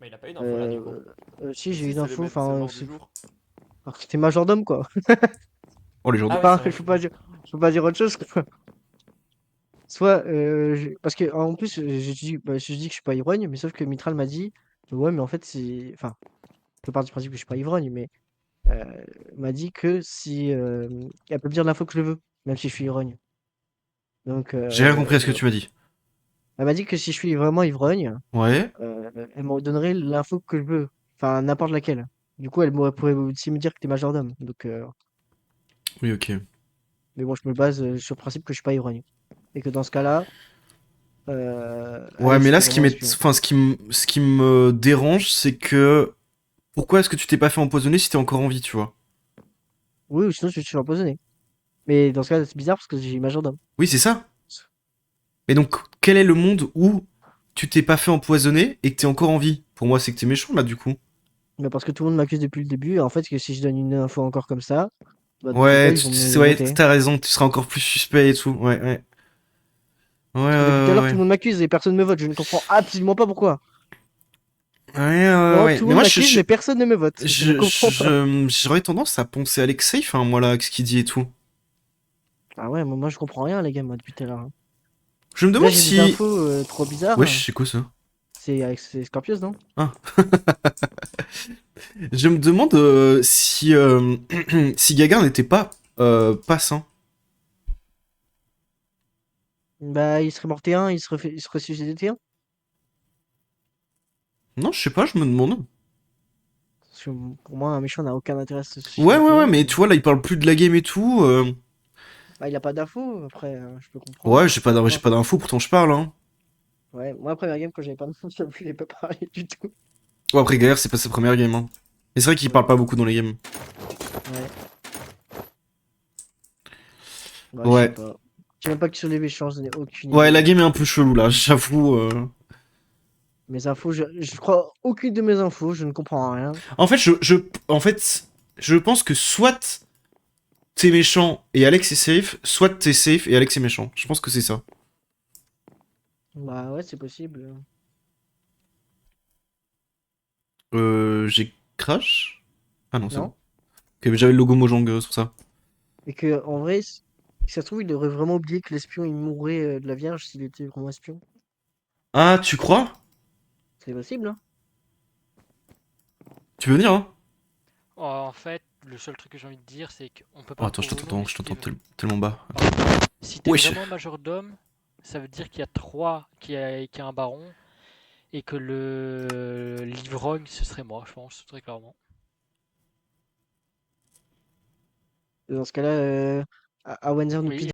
Mais il a pas eu d'info là du coup. Euh, si, Et j'ai eu si, une info, c'est le enfin, mort du jour. alors que c'était majordome, quoi. Oh, les jours de... Ah oui, c'est Enfin, vrai, du coup. je peux pas dire autre chose, quoi. Soit, parce que en plus, je dis que je suis pas ivrogne, mais sauf que Mitral m'a dit, ouais, mais en fait, c'est, enfin, je peux partir du principe que je suis pas ivrogne, mais euh, m'a dit que si, elle peut me dire l'info que je veux, même si je suis ivrogne. Donc, J'ai rien compris à ce que tu m'as dit. elle m'a dit que si je suis vraiment ivrogne, Ouais. elle me donnerait l'info que je veux, enfin, n'importe laquelle. Du coup, pourrait aussi me dire que t'es majordome. Donc, Oui, ok. mais bon, je me base sur le principe que je suis pas ivrogne. Et que dans ce cas-là, Ouais, Alex mais là, était vraiment espion. enfin, ce qui me dérange, c'est que pourquoi est-ce que tu t'es pas fait empoisonner si t'es encore en vie, tu vois? Oui, ou sinon je suis empoisonné. Mais dans ce cas, c'est bizarre parce que j'ai majordome. Oui, c'est ça. Mais donc, quel est le monde où tu t'es pas fait empoisonner et que t'es encore en vie? Pour moi, c'est que t'es méchant là, du coup. Mais parce que tout le monde m'accuse depuis le début, et en fait, que si je donne une info encore comme ça, bah, dans tous les cas, Ouais, ils vont me ouais, voter. t'as raison, tu seras encore plus suspect et tout. Ouais, ouais. Ouais, ouais, Parce que depuis tout à l'heure, ouais. tout le monde m'accuse et personne ne me vote. Je ne comprends absolument pas pourquoi. Ouais, ouais, ouais, Vraiment, ouais. tout le Mais monde moi, m'accuse, mais personne ne me vote. Je ne comprends pas. j'aurais tendance à penser Alexei, enfin, moi là, avec ce qu'il dit et tout. Ah ouais, moi je comprends rien, les gars, moi, depuis tout à l'heure, hein. Je me Là, demande j'ai des si... infos trop bizarres. Wesh, c'est quoi ça? C'est Scorpius, non? Ah. Je me demande si... si Gaga n'était pas passant. Bah, il serait mort T1, il se ressuscité T1. Non, je sais pas, je me demande. Parce que pour moi, un méchant n'a aucun intérêt à se Ouais, susciter ouais, ouais, T1. mais tu vois, là, il parle plus de la game et tout. Bah, il a pas d'infos, après, je peux Ouais, comprendre. j'ai Moi, pas d'infos, pourtant je parle, hein. ouais, moi, première game, quand j'avais pas d'infos, je voulais pas parler du tout. Ouais, après, Gaga, c'est pas sa première game, hein. Mais c'est vrai qu'il parle Ouais, pas beaucoup dans les games. ouais, bah, je sais Ouais. pas. Je sais même pas qui sont les méchants, je n'ai aucune Ouais, la idée. game est un peu chelou, là, j'avoue. Mes infos, je crois aucune de mes infos, je ne comprends rien. En fait, en fait, je pense que soit t'es méchant et Alex est safe, soit t'es safe et Alex est méchant. Je pense que c'est ça. Bah ouais, c'est possible. J'ai crash. Ah non, c'est bon. Non? Ok, mais j'avais le logo Mojang, c'est pour ça. Et que, en vrai, si ça se trouve, il aurait vraiment oublié que l'espion, il mourrait de la Vierge s'il était vraiment espion. Ah, tu crois? C'est possible, hein? Tu veux venir, hein? Oh, en fait, le seul truc que j'ai envie de dire, c'est qu'on peut Oh, pas attends, prouver ou non, mais je si t'entends t'es. tellement bas. Pardon. Si t'es Wesh. vraiment majordome, ça veut dire qu'il y a trois, qu'il y a un baron, et que l'ivrogne, ce serait moi, je pense, très clairement. Dans ce cas-là, à Windsor, nous Oui,